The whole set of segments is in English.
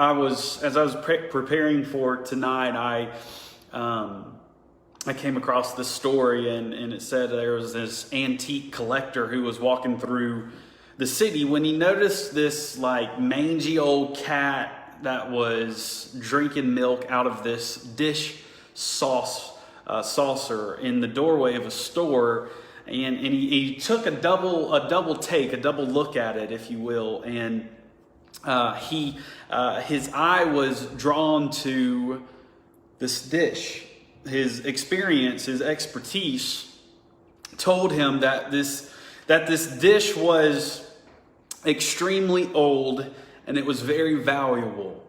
as I was preparing for tonight, I came across this story, and it said there was this antique collector who was walking through the city when he noticed this like mangy old cat that was drinking milk out of this dish saucer in the doorway of a store. And he took a double look at it, if you will, and his eye was drawn to this dish. His experience, his expertise told him that this dish was extremely old and it was very valuable.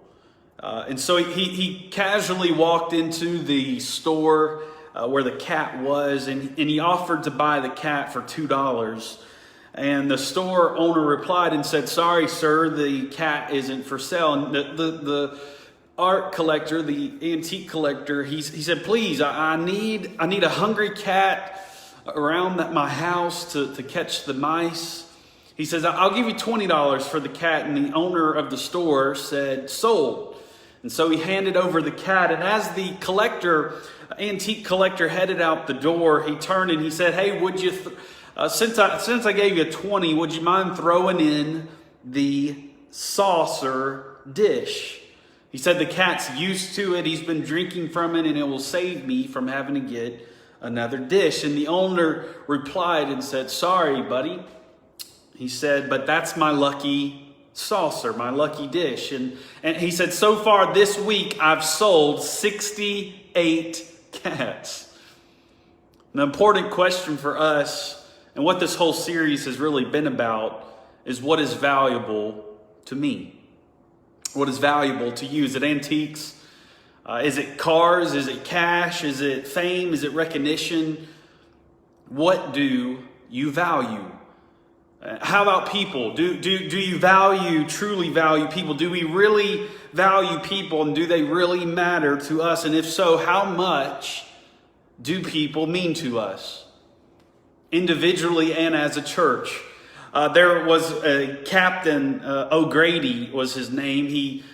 And so he casually walked into the store where the cat was, and he offered to buy the cat for $2. And the store owner replied and said, "Sorry, sir, the cat isn't for sale." And the art collector, the antique collector, he said, "Please, I need a hungry cat around my house to catch the mice." He says, "I'll give you $20 for the cat." And the owner of the store said, "Sold." And so he handed over the cat. And as the antique collector headed out the door, he turned and he said, "Hey, would you, since I gave you 20, would you mind throwing in the saucer dish?" He said, "The cat's used to it. He's been drinking from it, and it will save me from having to get another dish." And the owner replied and said, "Sorry, buddy." He said, "But that's my lucky saucer, my lucky dish." And he said, "So far this week, I've sold 68 cats." An important question for us, and what this whole series has really been about, is what is valuable to me? What is valuable to you? Is it antiques? Is it cars? Is it cash? Is it fame? Is it recognition? What do you value? How about people? Do you truly value people? Do we really value people, and do they really matter to us? And if so, how much do people mean to us, individually and as a church? There was a Captain O'Grady was his name. He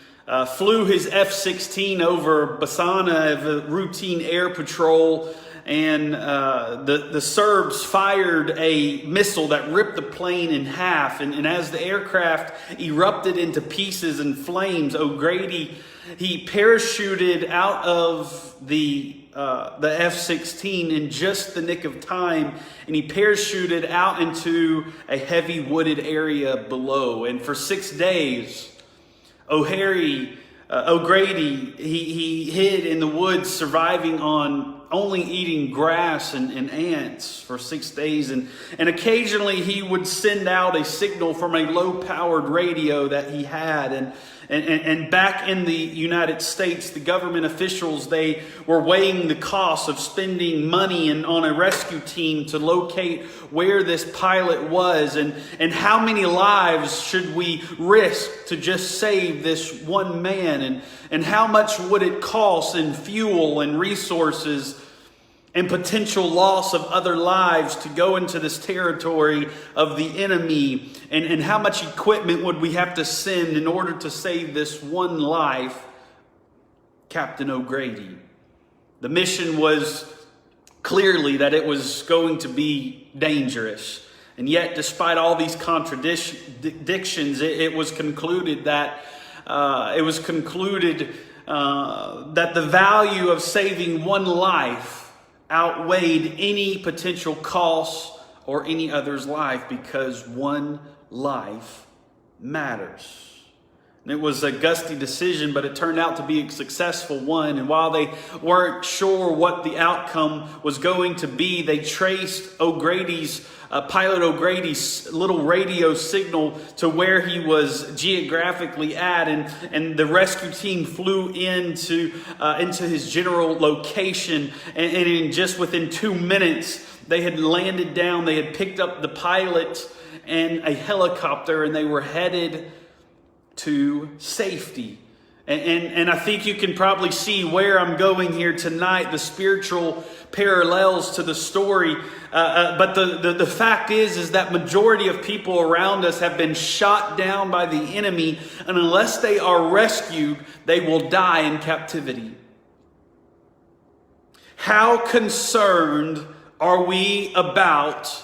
flew his F-16 over Basana of a routine air patrol, and the Serbs fired a missile that ripped the plane in half. And as the aircraft erupted into pieces and flames, O'Grady, he parachuted out of the F-16 in just the nick of time, and he parachuted out into a heavy wooded area below. And for 6 days, O'Grady, he hid in the woods, surviving on only eating grass and ants for 6 days. And occasionally he would send out a signal from a low-powered radio that he had. And back in the United States, the government officials, they were weighing the cost of spending money on a rescue team to locate where this pilot was, and how many lives should we risk to just save this one man, and how much would it cost in fuel and resources and potential loss of other lives to go into this territory of the enemy, and how much equipment would we have to send in order to save this one life? Captain O'Grady. The mission was clearly that it was going to be dangerous. And yet, despite all these contradictions, it was concluded that that the value of saving one life outweighed any potential cost or any other's life, because one life matters. And it was a gusty decision, but it turned out to be a successful one. And while they weren't sure what the outcome was going to be, they traced Pilot O'Grady's little radio signal to where he was geographically at, and the rescue team flew into his general location, and in just within 2 minutes they had landed down. They had picked up the pilot and a helicopter, and they were headed to safety. And I think you can probably see where I'm going here tonight, the spiritual parallels to the story. But the fact is that majority of people around us have been shot down by the enemy. And unless they are rescued, they will die in captivity. How concerned are we about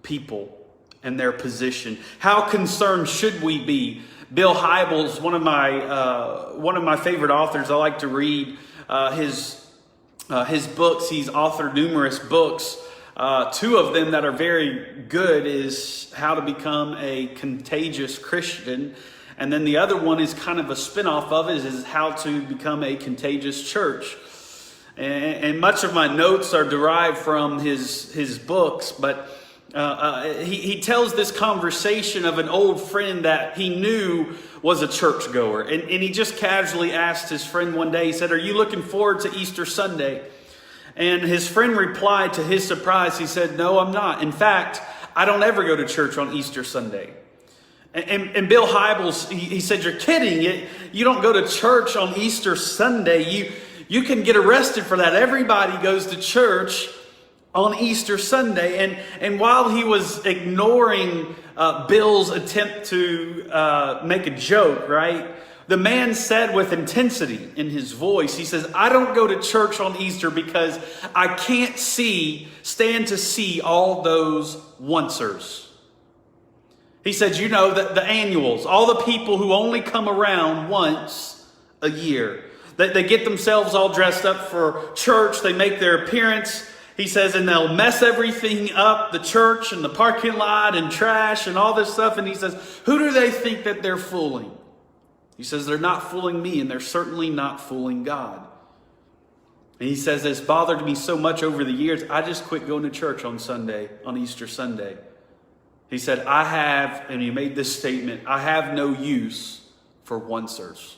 people and their position? How concerned should we be? Bill Hybels, one of my favorite authors. I like to read his books. He's authored numerous books. Two of them that are very good is How to Become a Contagious Christian, and then the other one is kind of a spinoff of it, is How to Become a Contagious Church. And much of my notes are derived from his books, but he tells this conversation of an old friend that he knew was a churchgoer. And he just casually asked his friend one day, he said, "Are you looking forward to Easter Sunday?" And his friend replied, to his surprise, he said, "No, I'm not. In fact, I don't ever go to church on Easter Sunday." And Bill Hybels, he said, "You're kidding. You don't go to church on Easter Sunday. You can get arrested for that. Everybody goes to church on Easter Sunday." And while he was ignoring Bill's attempt to make a joke, right, the man said with intensity in his voice, he says, "I don't go to church on Easter because I can't stand to see all those oncers." He said, "You know, the annuals, all the people who only come around once a year. They get themselves all dressed up for church. They make their appearance." He says, "and they'll mess everything up, the church and the parking lot and trash and all this stuff." And he says, "Who do they think that they're fooling?" He says, "They're not fooling me, and they're certainly not fooling God." And he says, "It's bothered me so much over the years, I just quit going to church on Easter Sunday." He said, and he made this statement, "I have no use for oncers."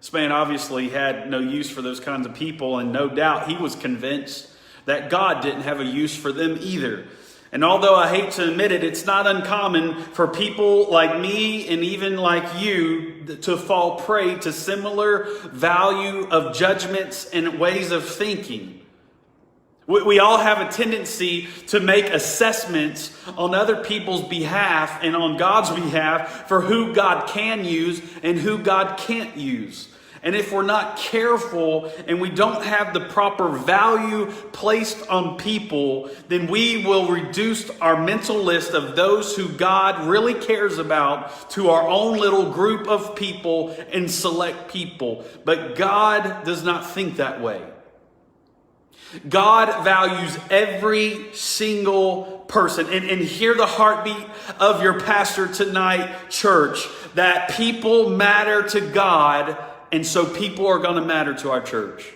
This man obviously had no use for those kinds of people, and no doubt he was convinced that God didn't have a use for them either. And although I hate to admit it, it's not uncommon for people like me and even like you to fall prey to similar value of judgments and ways of thinking. We all have a tendency to make assessments on other people's behalf and on God's behalf for who God can use and who God can't use. And if we're not careful and we don't have the proper value placed on people, then we will reduce our mental list of those who God really cares about to our own little group of people and select people. But God does not think that way. God values every single person. And hear the heartbeat of your pastor tonight, church, that people matter to God, and so people are going to matter to our church.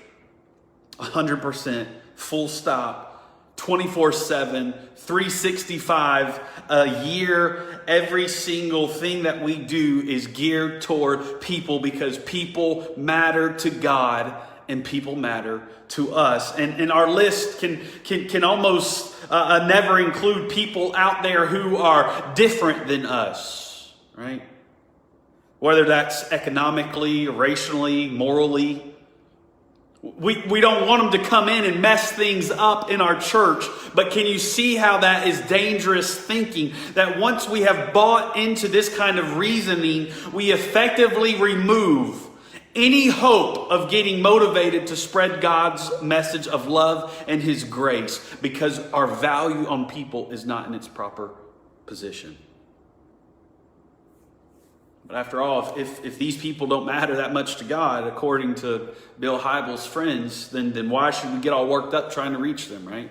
100%, full stop, 24/7, 365 a year. Every single thing that we do is geared toward people because people matter to God and people matter to us. And our list can almost never include people out there who are different than us, right? Whether that's economically, racially, morally. We don't want them to come in and mess things up in our church. But can you see how that is dangerous thinking? That once we have bought into this kind of reasoning, we effectively remove any hope of getting motivated to spread God's message of love and His grace because our value on people is not in its proper position. But after all, if these people don't matter that much to God, according to Bill Hybels' friends, then why should we get all worked up trying to reach them, right?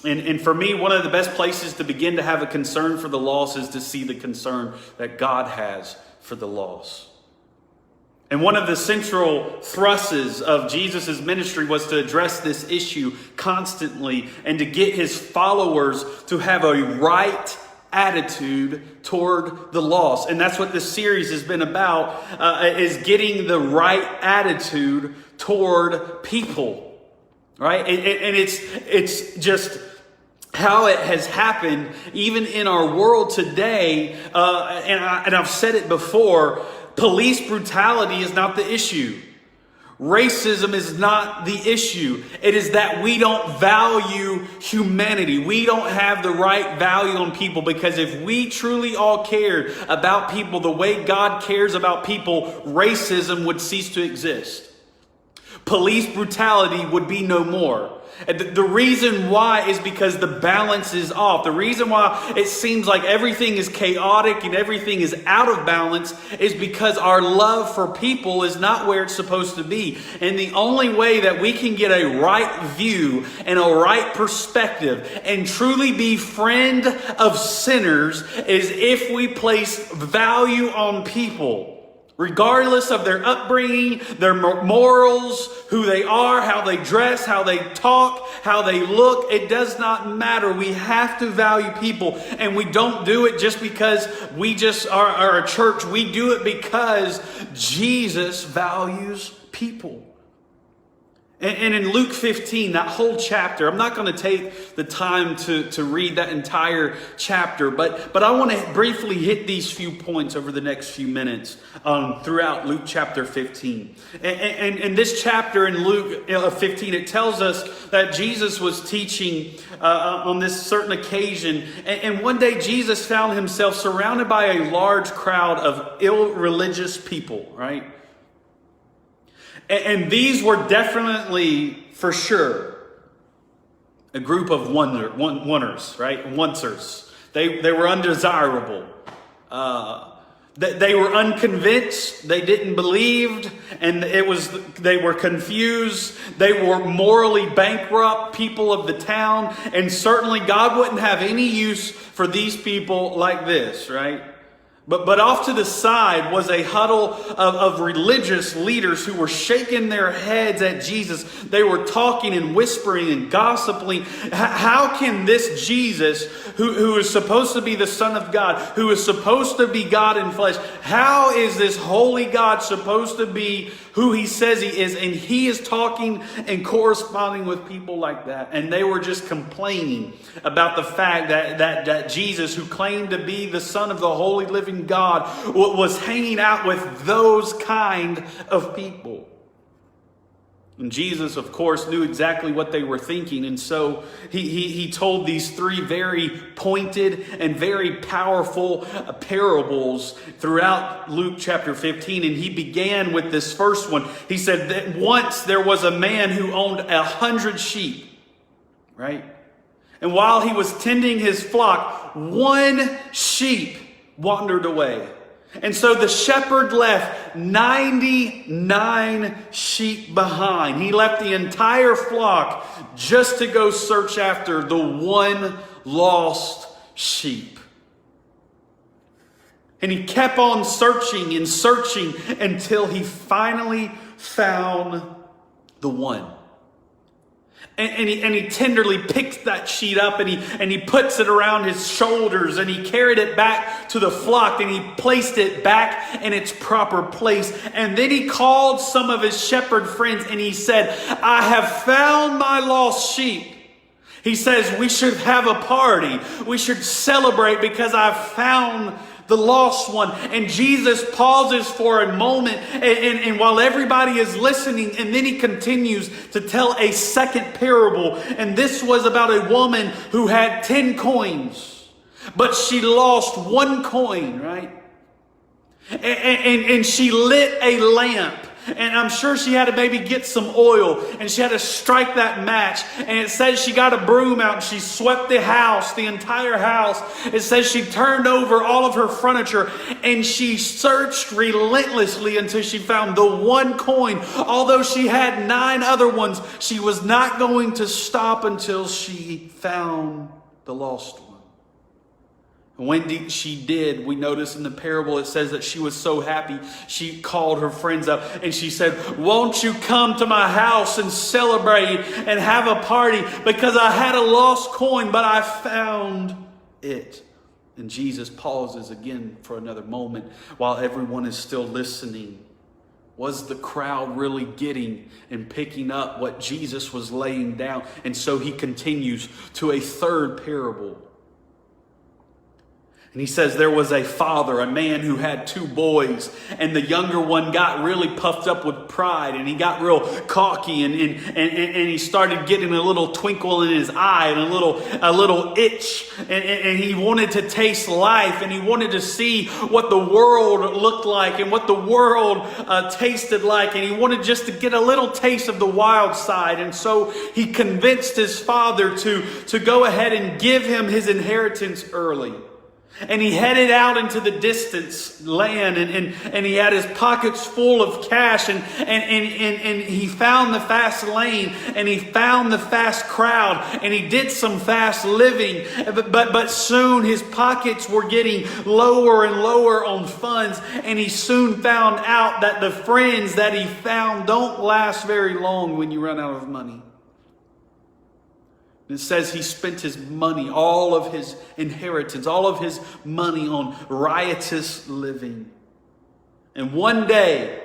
And for me, one of the best places to begin to have a concern for the lost is to see the concern that God has for the lost. And one of the central thrusts of Jesus' ministry was to address this issue constantly and to get His followers to have a right attitude toward the lost. And that's what this series has been about, is getting the right attitude toward people, right? And it's just how it has happened even in our world today, and I've said it before, police brutality is not the issue. Racism is not the issue. It is that we don't value humanity. We don't have the right value on people, because if we truly all cared about people the way God cares about people, racism would cease to exist. Police brutality would be no more. The reason why is because the balance is off. The reason why it seems like everything is chaotic and everything is out of balance is because our love for people is not where it's supposed to be. And the only way that we can get a right view and a right perspective and truly be friend of sinners is if we place value on people. Regardless of their upbringing, their morals, who they are, how they dress, how they talk, how they look, it does not matter. We have to value people, and we don't do it just because we just are a church. We do it because Jesus values people. And in Luke 15, that whole chapter, I'm not going to take the time to read that entire chapter, but I want to briefly hit these few points over the next few minutes throughout Luke chapter 15. And this chapter in Luke 15, it tells us that Jesus was teaching on this certain occasion. And one day Jesus found himself surrounded by a large crowd of irreligious people, right? And these were definitely, for sure, a group of oneers, right? Oncers. They were undesirable. They were unconvinced. They didn't believe, and they were confused. They were morally bankrupt people of the town, and certainly God wouldn't have any use for these people like this, right? But off to the side was a huddle of religious leaders who were shaking their heads at Jesus. They were talking and whispering and gossiping. How can this Jesus, who is supposed to be the Son of God, who is supposed to be God in flesh, how is this holy God supposed to be who he says he is? And he is talking and corresponding with people like that. And they were just complaining about the fact that Jesus, who claimed to be the Son of the holy living God, was hanging out with those kind of people. And Jesus, of course, knew exactly what they were thinking. And so he told these three very pointed and very powerful parables throughout Luke chapter 15. And he began with this first one. He said that once there was a man who owned 100 sheep, right? And while he was tending his flock, one sheep wandered away. And so the shepherd left 99 sheep behind. He left the entire flock just to go search after the one lost sheep. And he kept on searching and searching until he finally found the one. And he tenderly picks that sheet up and he puts it around his shoulders, and he carried it back to the flock, and he placed it back in its proper place. And then he called some of his shepherd friends and he said, I have found my lost sheep. He says we should have a party. We should celebrate because I've found the lost one. And Jesus pauses for a moment, and while everybody is listening, and then he continues to tell a second parable. And this was about a woman who had 10 coins, but she lost 1 coin, right? And she lit a lamp. And I'm sure she had to maybe get some oil, and she had to strike that match. And it says she got a broom out and she swept the house, the entire house. It says she turned over all of her furniture, and she searched relentlessly until she found the 1 coin. Although she had 9 other ones, she was not going to stop until she found the lost one. And when she did, we notice in the parable, it says that she was so happy, she called her friends up and she said, won't you come to my house and celebrate and have a party, because I had a lost coin, but I found it. And Jesus pauses again for another moment while everyone is still listening. Was the crowd really getting and picking up what Jesus was laying down? And so he continues to a third parable. And he says there was a father, a man who had 2 boys, and the younger one got really puffed up with pride, and he got real cocky, and he started getting a little twinkle in his eye and a little itch, and he wanted to taste life, and he wanted to see what the world looked like and what the world tasted like, and he wanted just to get a little taste of the wild side. And so he convinced his father to go ahead and give him his inheritance early. And he headed out into the distance land, and he had his pockets full of cash, and he found the fast lane, and he found the fast crowd, and he did some fast living. But soon his pockets were getting lower and lower on funds, and he soon found out that the friends that he found don't last very long when you run out of money. It says he spent his money, all of his inheritance, all of his money on riotous living. And one day,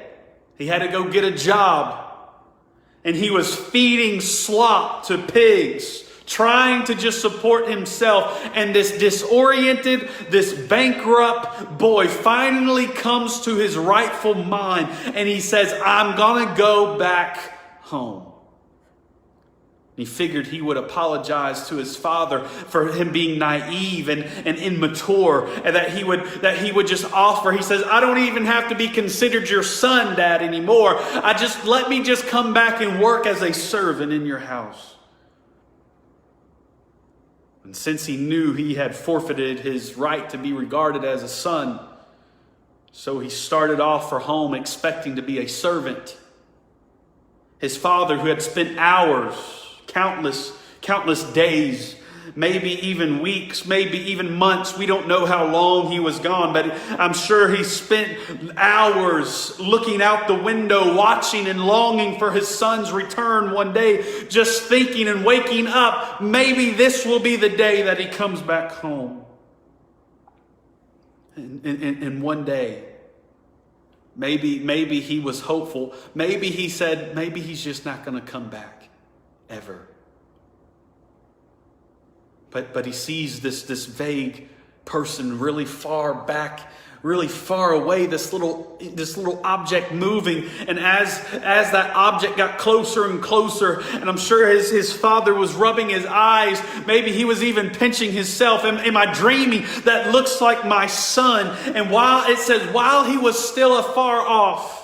he had to go get a job. And he was feeding slop to pigs, trying to just support himself. And this disoriented, this bankrupt boy finally comes to his rightful mind. And he says, I'm going to go back home. He figured he would apologize to his father for him being naive and immature, and that he would just offer. He says, I don't even have to be considered your son, Dad, anymore. Let me just come back and work as a servant in your house. And since he knew he had forfeited his right to be regarded as a son, so he started off for home expecting to be a servant. His father, who had spent hours, countless days, maybe even weeks, maybe even months. We don't know how long he was gone, but I'm sure he spent hours looking out the window, watching and longing for his son's return one day, just thinking and waking up, maybe this will be the day that he comes back home. And one day, maybe he was hopeful. Maybe he said, maybe he's just not going to come back. Ever. But he sees this vague person really far back, really far away, this little object moving. And as that object got closer and closer, and I'm sure his father was rubbing his eyes, maybe he was even pinching himself. Am I dreaming? That looks like my son. And while he was still afar off,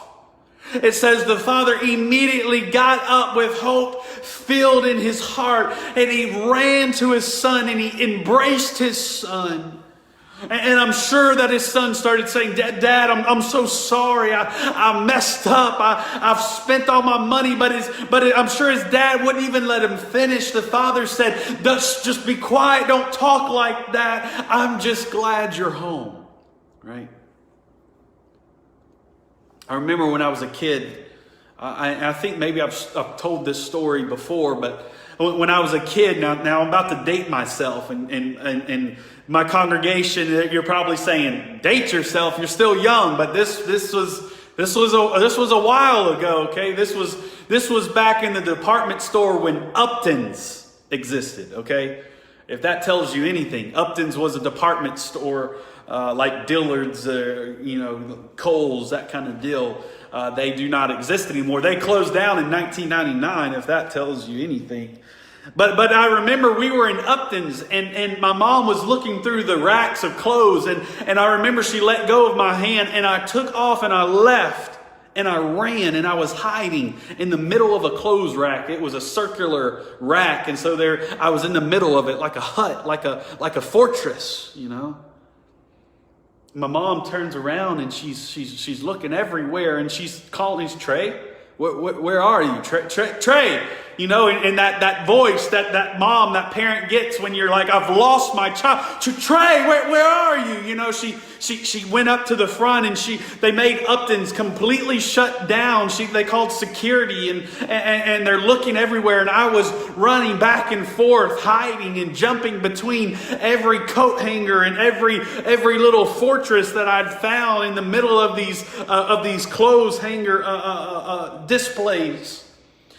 it says the father immediately got up with hope filled in his heart, and he ran to his son and he embraced his son. And I'm sure that his son started saying, Dad, I'm so sorry. I messed up. I've spent all my money, but I'm sure his dad wouldn't even let him finish. The father said, just be quiet. Don't talk like that. I'm just glad you're home. Right? I remember when I was a kid, I think maybe I've told this story before, but when I was a kid, now I'm about to date myself, and my congregation, you're probably saying, date yourself, you're still young, but this was a while ago, okay? This was back in the department store when Upton's existed, okay? If that tells you anything, Upton's was a department store like Dillard's, Kohl's, that kind of deal. They do not exist anymore. They closed down in 1999, if that tells you anything. But I remember we were in Upton's, and my mom was looking through the racks of clothes, and I remember she let go of my hand, and I took off and I left, and I ran, and I was hiding in the middle of a clothes rack. It was a circular rack, and so I was in the middle of it like a hut, like a fortress, My mom turns around and she's looking everywhere, and she's calling, Trey, where are you? Trey, and that voice that mom, that parent gets when you're like, I've lost my child. Trey, where are you? She went up to the front and they made Upton's completely shut down. They called security and they're looking everywhere. And I was running back and forth, hiding and jumping between every coat hanger and every little fortress that I'd found in the middle of these clothes hanger displays.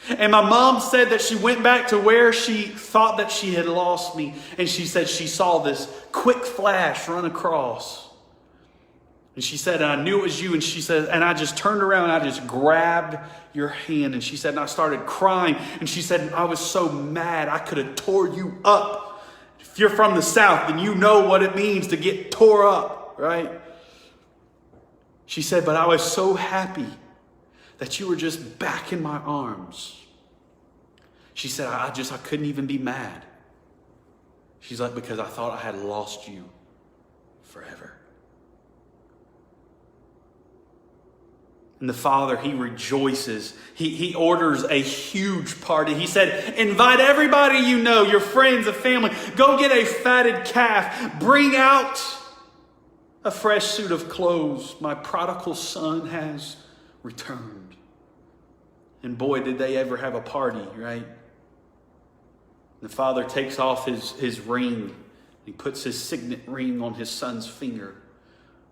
And my mom said that she went back to where she thought that she had lost me. And she said she saw this quick flash run across. And she said, and I knew it was you. And she said, and I just turned around and I just grabbed your hand. And she said, and I started crying. And she said, I was so mad I could have tore you up. If you're from the South, then you know what it means to get tore up, right? She said, but I was so happy that you were just back in my arms. She said, I couldn't even be mad. She's like, because I thought I had lost you forever. And the Father, he rejoices. He orders a huge party. He said, invite everybody you know, your friends, a family. Go get a fatted calf. Bring out a fresh suit of clothes. My prodigal son has returned. And boy, did they ever have a party, right? The Father takes off his ring. He puts his signet ring on his son's finger.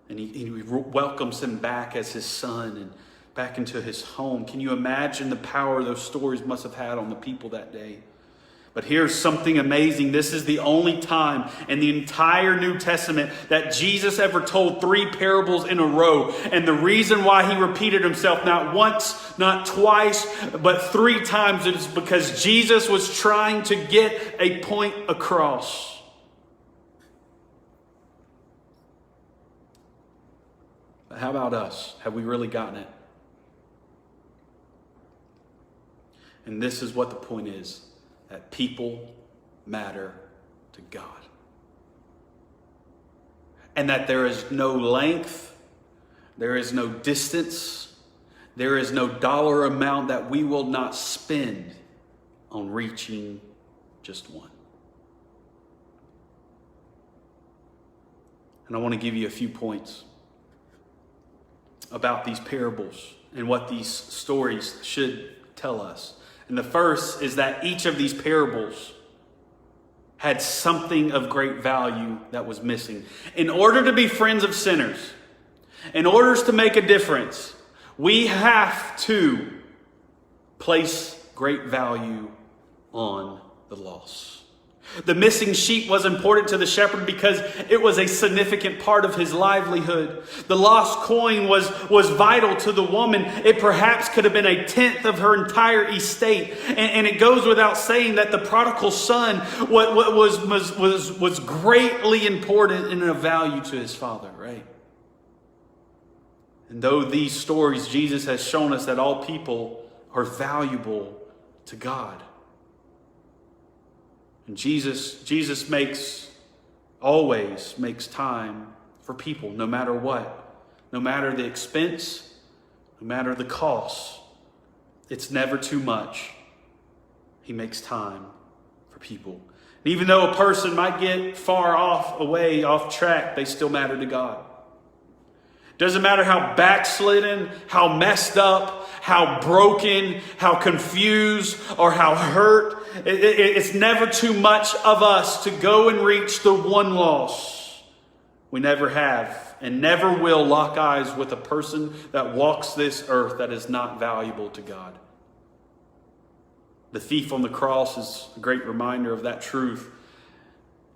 And he welcomes him back as his son and back into his home. Can you imagine the power those stories must have had on the people that day? But here's something amazing. This is the only time in the entire New Testament that Jesus ever told 3 parables in a row. And the reason why he repeated himself not once, not twice, but 3 times is because Jesus was trying to get a point across. But how about us? Have we really gotten it? And this is what the point is. That people matter to God. And that there is no length, there is no distance, there is no dollar amount that we will not spend on reaching just one. And I want to give you a few points about these parables and what these stories should tell us. And the first is that each of these parables had something of great value that was missing. In order to be friends of sinners, in order to make a difference, we have to place great value on the lost. The missing sheep was important to the shepherd because it was a significant part of his livelihood. The lost coin was vital to the woman. It perhaps could have been 1/10 of her entire estate. And it goes without saying that the prodigal son was greatly important and of value to his father, right? And though these stories, Jesus has shown us that all people are valuable to God. And Jesus always makes time for people, no matter what. No matter the expense, no matter the cost. It's never too much. He makes time for people. And even though a person might get far off track, they still matter to God. Doesn't matter how backslidden, how messed up, how broken, how confused, or how hurt. It's never too much of us to go and reach the one lost. We never have and never will lock eyes with a person that walks this earth that is not valuable to God. The thief on the cross is a great reminder of that truth.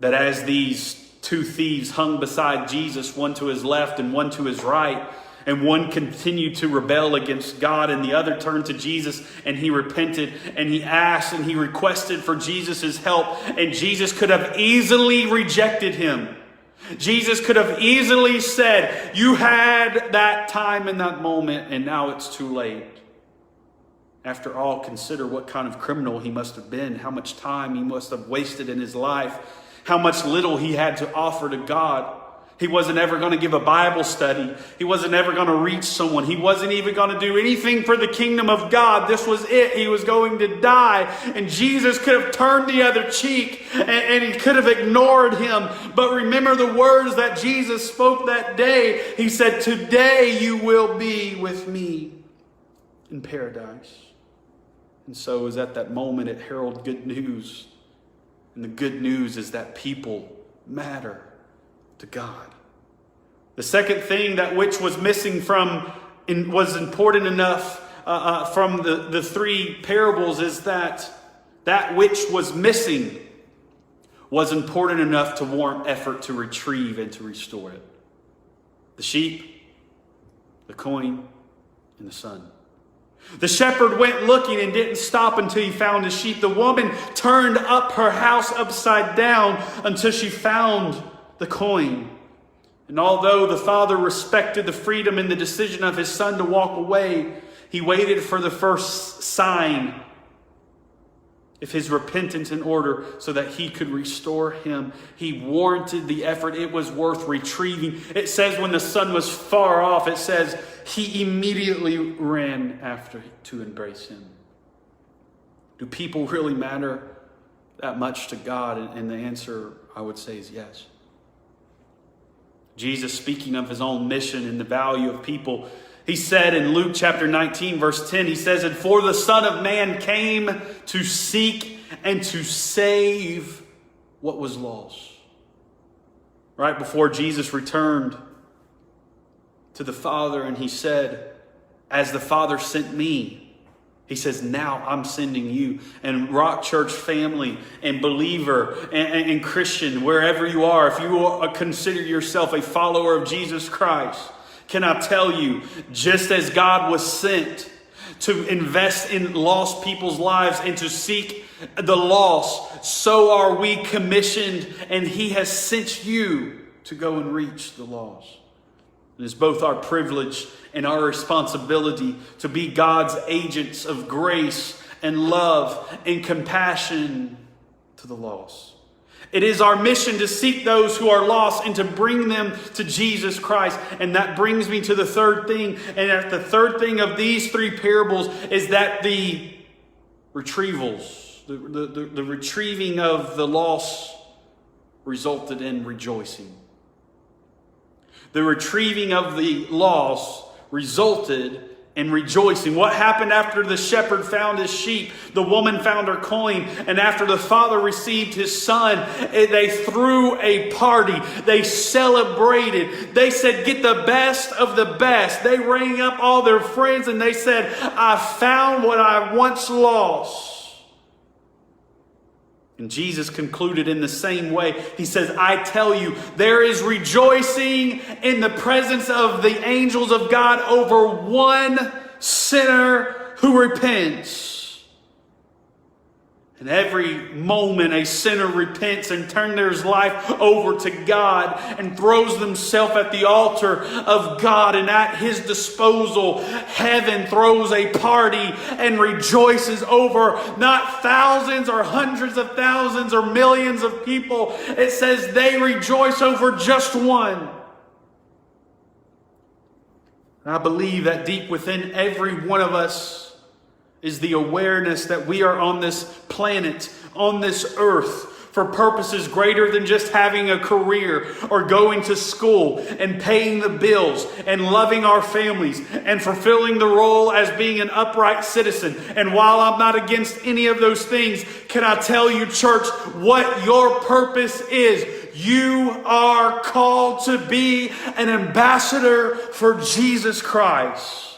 That as these 2 thieves hung beside Jesus, one to his left and one to his right, and one continued to rebel against God, and the other turned to Jesus and he repented and he asked and he requested for Jesus' help, and Jesus could have easily rejected him. Jesus could have easily said, you had that time in that moment and now it's too late. After all, consider what kind of criminal he must have been, how much time he must have wasted in his life, how much little he had to offer to God. He wasn't ever going to give a Bible study. He wasn't ever going to reach someone. He wasn't even going to do anything for the kingdom of God. This was it. He was going to die. And Jesus could have turned the other cheek and he could have ignored him. But remember the words that Jesus spoke that day. He said, "Today you will be with me in paradise." And so it was at that moment it heralded good news. And the good news is that people matter to God. The second thing that which was missing was important enough from the three parables is that which was missing was important enough to warrant effort to retrieve and to restore it. The sheep, the coin, and the son. The shepherd went looking and didn't stop until he found his sheep. The woman turned up her house upside down until she found the coin. And although the father respected the freedom and the decision of his son to walk away, he waited for the first sign of his repentance in order so that he could restore him. He warranted the effort. It was worth retrieving. It says when the son was far off, it says he immediately ran after to embrace him. Do people really matter that much to God? And the answer, I would say, is yes. Jesus, speaking of his own mission and the value of people, he said in Luke chapter 19, verse 10, he says, "And for the Son of Man came to seek and to save what was lost." Right before Jesus returned to the Father and he said, "As the Father sent me," he says, "Now I'm sending you." And Rock Church family and believer and Christian, wherever you are, if you consider yourself a follower of Jesus Christ, can I tell you, just as God was sent to invest in lost people's lives and to seek the lost, so are we commissioned, and he has sent you to go and reach the lost. It is both our privilege and our responsibility to be God's agents of grace and love and compassion to the lost. It is our mission to seek those who are lost and to bring them to Jesus Christ. And that brings me to the third thing. And the third thing of these three parables is that the retrievals, the retrieving of the lost resulted in rejoicing. The retrieving of the lost resulted in rejoicing. What happened after the shepherd found his sheep? The woman found her coin. And after the father received his son, they threw a party. They celebrated. They said, "Get the best of the best." They rang up all their friends and they said, "I found what I once lost." And Jesus concluded in the same way. He says, "I tell you, there is rejoicing in the presence of the angels of God over one sinner who repents." And every moment a sinner repents and turns their life over to God and throws themselves at the altar of God, and at his disposal, heaven throws a party and rejoices over not thousands or hundreds of thousands or millions of people. It says they rejoice over just one. And I believe that deep within every one of us is the awareness that we are on this planet, on this earth, for purposes greater than just having a career or going to school and paying the bills and loving our families and fulfilling the role as being an upright citizen. And while I'm not against any of those things, can I tell you, church, what your purpose is? You are called to be an ambassador for Jesus Christ.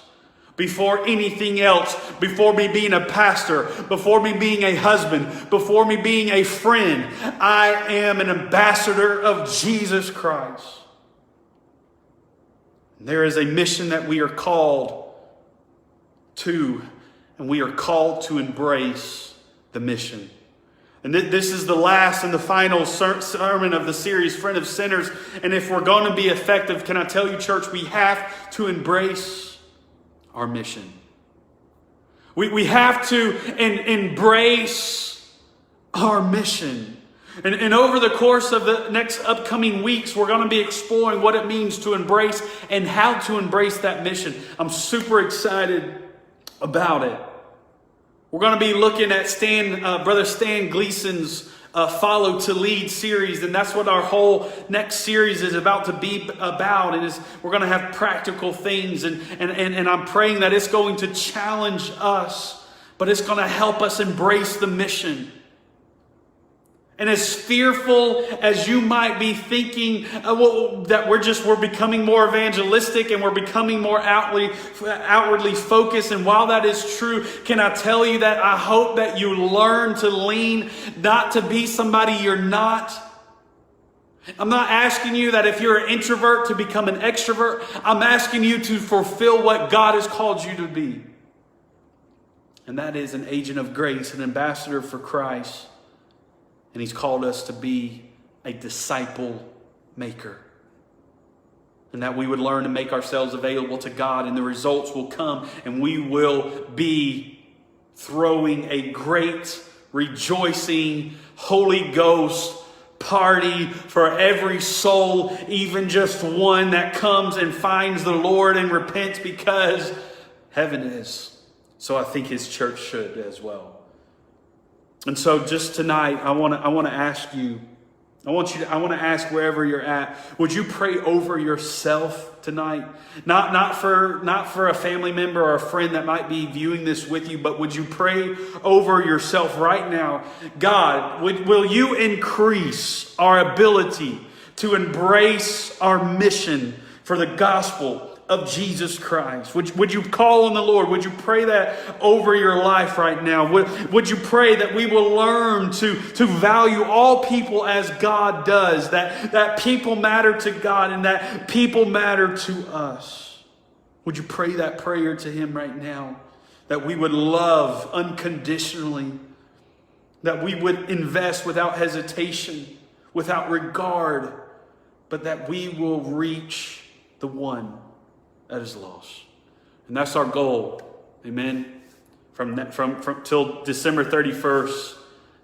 Before anything else, before me being a pastor, before me being a husband, before me being a friend, I am an ambassador of Jesus Christ. There is a mission that we are called to, and we are called to embrace the mission. And this is the last and the final sermon of the series, Friend of Sinners. And if we're going to be effective, can I tell you, church, we have to embrace our mission. We have to embrace our mission. And over the course of the next upcoming weeks, we're going to be exploring what it means to embrace and how to embrace that mission. I'm super excited about it. We're going to be looking at Brother Stan Gleason's Follow to Lead series, and that's what our whole next series is about to be about. And we're going to have practical things, and I'm praying that it's going to challenge us, but it's going to help us embrace the mission. And as fearful as you might be thinking that we're becoming more evangelistic and we're becoming more outwardly focused, and while that is true, can I tell you that I hope that you learn to lean, not to be somebody you're not. I'm not asking you that if you're an introvert to become an extrovert. I'm asking you to fulfill what God has called you to be. And that is an agent of grace, an ambassador for Christ. And He's called us to be a disciple maker. And that we would learn to make ourselves available to God, and the results will come, and we will be throwing a great, rejoicing, Holy Ghost party for every soul, even just one that comes and finds the Lord and repents, because heaven is. So I think His church should as well. And so just tonight, I want to ask you, I want to ask wherever you're at, would you pray over yourself tonight? Not for a family member or a friend that might be viewing this with you, but would you pray over yourself right now? God, will you increase our ability to embrace our mission for the gospel of Jesus Christ? Would you call on the Lord? Would you pray that over your life right now? Would you pray that we will learn to value all people as God does, that people matter to God and that people matter to us? Would you pray that prayer to Him right now? That we would love unconditionally, that we would invest without hesitation, without regard, but that we will reach the one that is lost. And that's our goal. Amen. From till December 31st,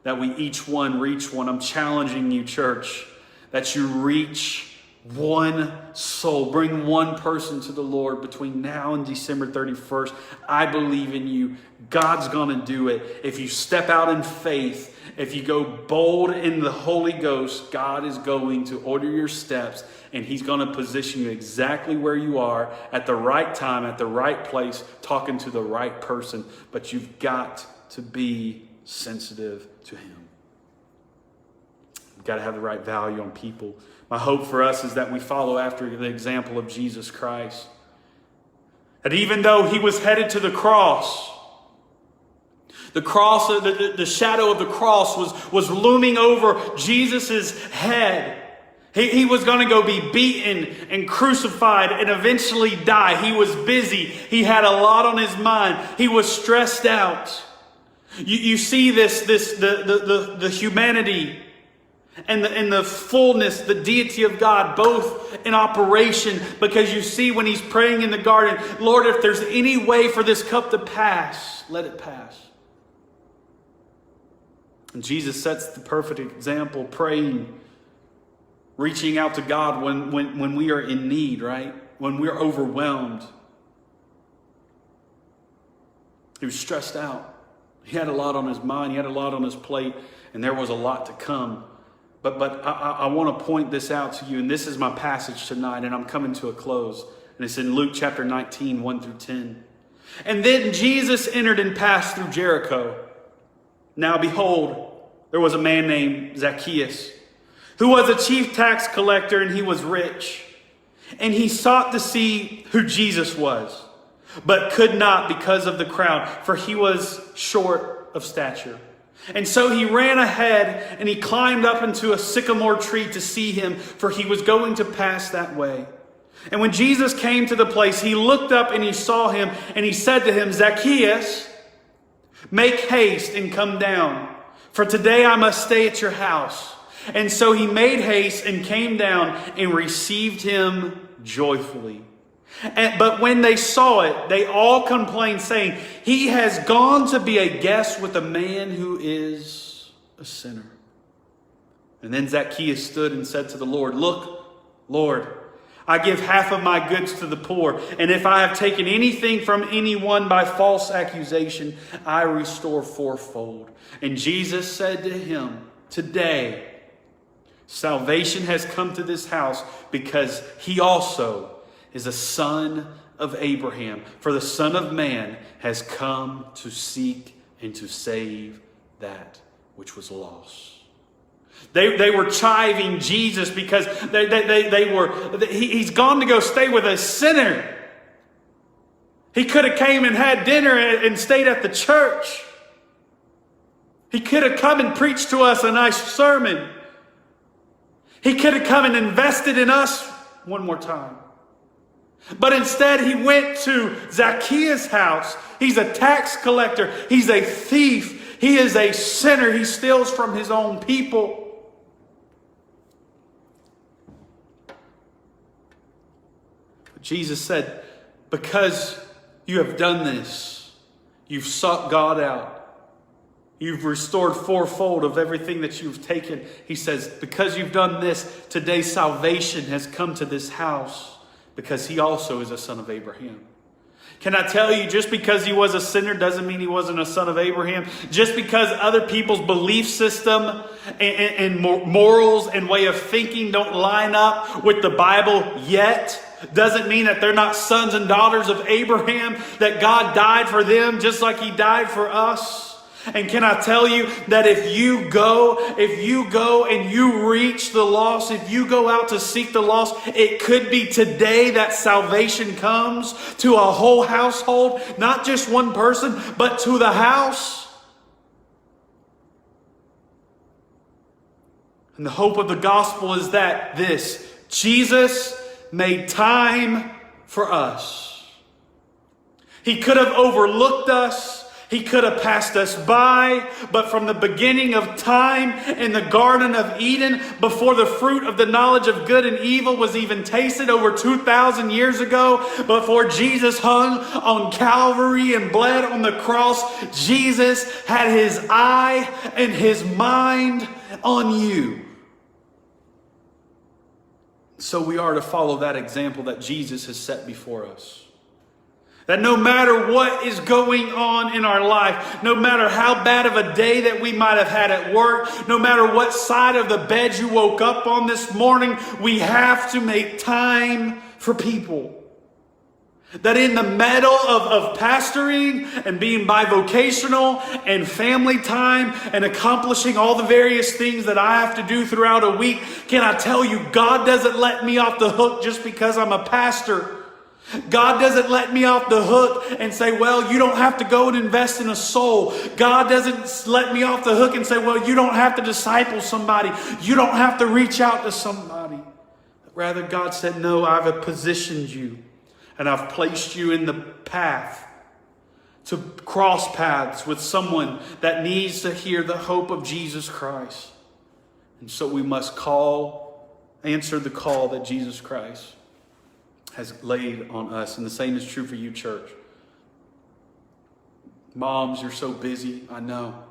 that we each one reach one. I'm challenging you, church, that you reach one soul. Bring one person to the Lord between now and December 31st. I believe in you. God's going to do it. If you step out in faith, if you go bold in the Holy Ghost, God is going to order your steps, and He's going to position you exactly where you are at the right time, at the right place, talking to the right person. But you've got to be sensitive to Him. You've got to have the right value on people. My hope for us is that we follow after the example of Jesus Christ. That even though He was headed to the cross, the shadow of the cross was looming over Jesus' head. He was going to go be beaten and crucified and eventually die. He was busy. He had a lot on his mind. He was stressed out. You see the humanity and the fullness, the deity of God, both in operation, because you see when He's praying in the garden, Lord, if there's any way for this cup to pass, let it pass. And Jesus sets the perfect example, praying, reaching out to God when we are in need, right? When we're overwhelmed. He was stressed out. He had a lot on his mind. He had a lot on his plate, and there was a lot to come. But I want to point this out to you, and this is my passage tonight, and I'm coming to a close. And it's in Luke chapter 19, 1 through 10. And then Jesus entered and passed through Jericho. Now behold, there was a man named Zacchaeus, who was a chief tax collector, and he was rich. And he sought to see who Jesus was, but could not because of the crowd, for he was short of stature. And so he ran ahead, and he climbed up into a sycamore tree to see him, for he was going to pass that way. And when Jesus came to the place, he looked up and he saw him, and he said to him, Zacchaeus, make haste and come down, for today I must stay at your house. And so he made haste and came down and received him joyfully. But when they saw it, they all complained, saying, he has gone to be a guest with a man who is a sinner. And then Zacchaeus stood and said to the Lord, "Look, Lord, I give half of my goods to the poor, and if I have taken anything from anyone by false accusation, I restore fourfold." And Jesus said to him, "Today, salvation has come to this house, because he also is a son of Abraham. For the Son of Man has come to seek and to save that which was lost." They were chiving Jesus because he's gone to go stay with a sinner. He could have came and had dinner and stayed at the church. He could have come and preached to us a nice sermon. He could have come and invested in us one more time. But instead he went to Zacchaeus' house. He's a tax collector. He's a thief. He is a sinner. He steals from his own people. Jesus said, because you have done this, you've sought God out, you've restored fourfold of everything that you've taken. He says, because you've done this, today salvation has come to this house, because he also is a son of Abraham. Can I tell you, just because he was a sinner doesn't mean he wasn't a son of Abraham. Just because other people's belief system and morals and way of thinking don't line up with the Bible yet, doesn't mean that they're not sons and daughters of Abraham, that God died for them just like he died for us. And can I tell you that if you go and you reach the lost, if you go out to seek the lost, it could be today that salvation comes to a whole household, not just one person, but to the house. And the hope of the gospel is that Jesus made time for us. He could have overlooked us. He could have passed us by, but from the beginning of time in the Garden of Eden, before the fruit of the knowledge of good and evil was even tasted over 2,000 years ago, before Jesus hung on Calvary and bled on the cross, Jesus had his eye and his mind on you. So we are to follow that example that Jesus has set before us. That no matter what is going on in our life, no matter how bad of a day that we might have had at work, no matter what side of the bed you woke up on this morning, we have to make time for people. That in the middle of pastoring and being bivocational and family time and accomplishing all the various things that I have to do throughout a week, can I tell you, God doesn't let me off the hook just because I'm a pastor. God doesn't let me off the hook and say, well, you don't have to go and invest in a soul. God doesn't let me off the hook and say, well, you don't have to disciple somebody. You don't have to reach out to somebody. Rather, God said, no, I've positioned you and I've placed you in the path to cross paths with someone that needs to hear the hope of Jesus Christ. And so we must answer the call that Jesus Christ has laid on us. And the same is true for you, church. Moms, you're so busy, I know.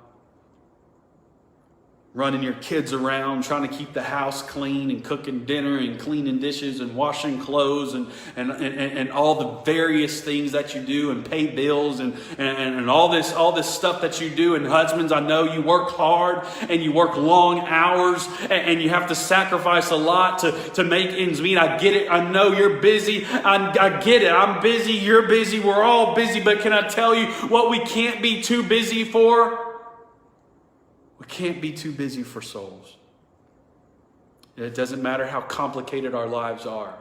Running your kids around, trying to keep the house clean and cooking dinner and cleaning dishes and washing clothes and all the various things that you do and pay bills and all this stuff that you do. And husbands, I know you work hard and you work long hours and you have to sacrifice a lot to make ends meet. I get it. I know you're busy. I get it. I'm busy. You're busy. We're all busy. But can I tell you what we can't be too busy for? We can't be too busy for souls. It doesn't matter how complicated our lives are.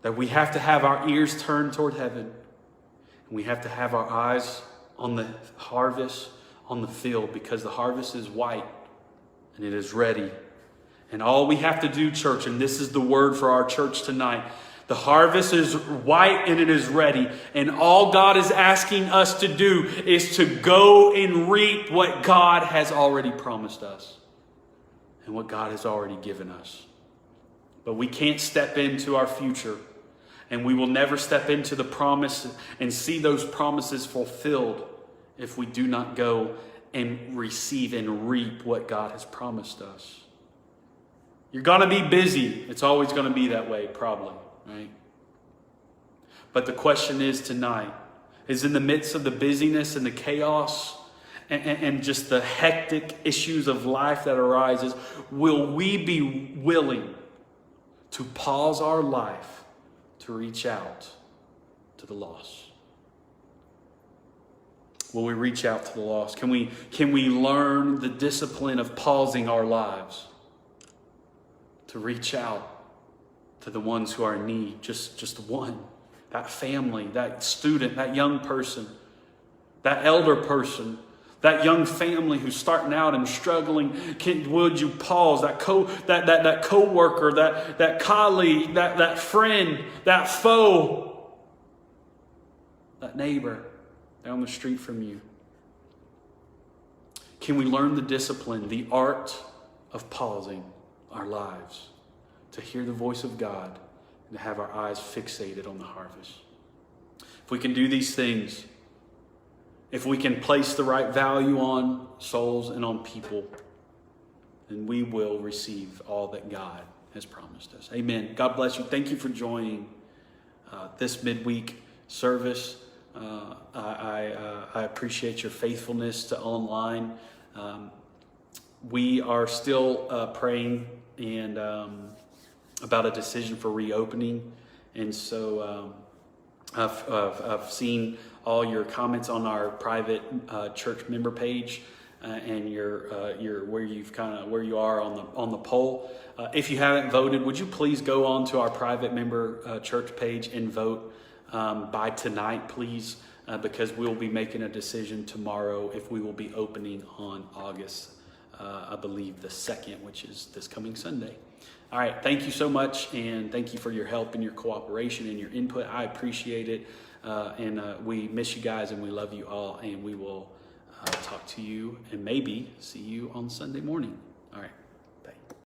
That we have to have our ears turned toward heaven. And we have to have our eyes on the harvest, on the field, because the harvest is white and it is ready. And all we have to do, church, and this is the word for our church tonight, the harvest is white and it is ready. And all God is asking us to do is to go and reap what God has already promised us and what God has already given us. But we can't step into our future, and we will never step into the promise and see those promises fulfilled if we do not go and receive and reap what God has promised us. You're going to be busy. It's always going to be that way, probably, right? But the question is tonight, is in the midst of the busyness and the chaos and just the hectic issues of life that arises, will we be willing to pause our life to reach out to the lost? Will we reach out to the lost? Can we learn the discipline of pausing our lives to reach out to the ones who are in need? Just one. That family, that student, that young person, that elder person, that young family who's starting out and struggling. Would you pause? That co-worker, that colleague, that friend, that foe, that neighbor down the street from you. Can we learn the discipline, the art of pausing our lives to hear the voice of God and to have our eyes fixated on the harvest? If we can do these things, if we can place the right value on souls and on people, then we will receive all that God has promised us. Amen. God bless you. Thank you for joining this midweek service. I appreciate your faithfulness to online. We are still praying and about a decision for reopening, and so I've seen all your comments on our private church member page and your where you are on the poll. If you haven't voted, would you please go on to our private member church page and vote by tonight, please, because we'll be making a decision tomorrow if we will be opening on August, I believe, the 2nd, which is this coming Sunday. All right, thank you so much, and thank you for your help and your cooperation and your input. I appreciate it, and we miss you guys, and we love you all, and we will talk to you and maybe see you on Sunday morning. All right.